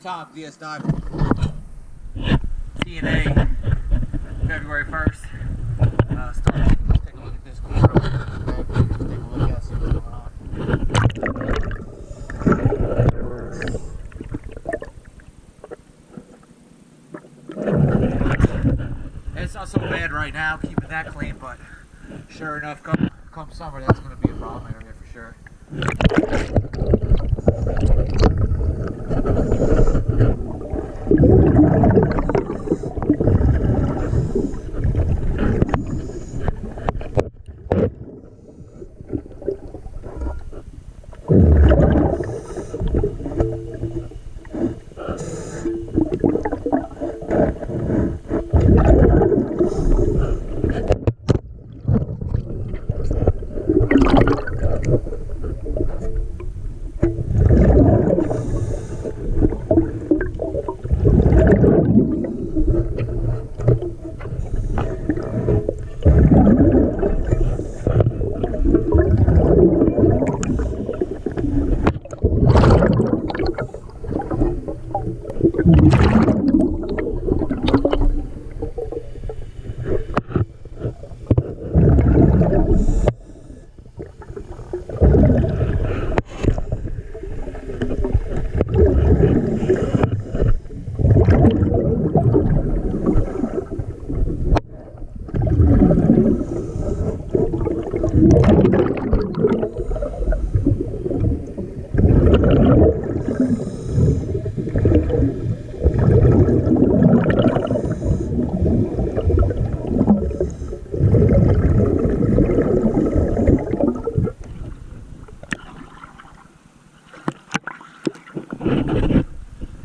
Top DS9 TNA February 1st. Let's take a look at this quick. Just take a look at see what's going on. It's not so bad right now, keeping that clean, but sure enough, come summer, that's going to be a problem area for sure.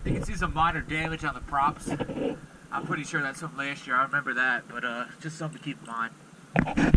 You can see some minor damage on the props. I'm pretty sure that's from last year. I remember that, but just something to keep in mind.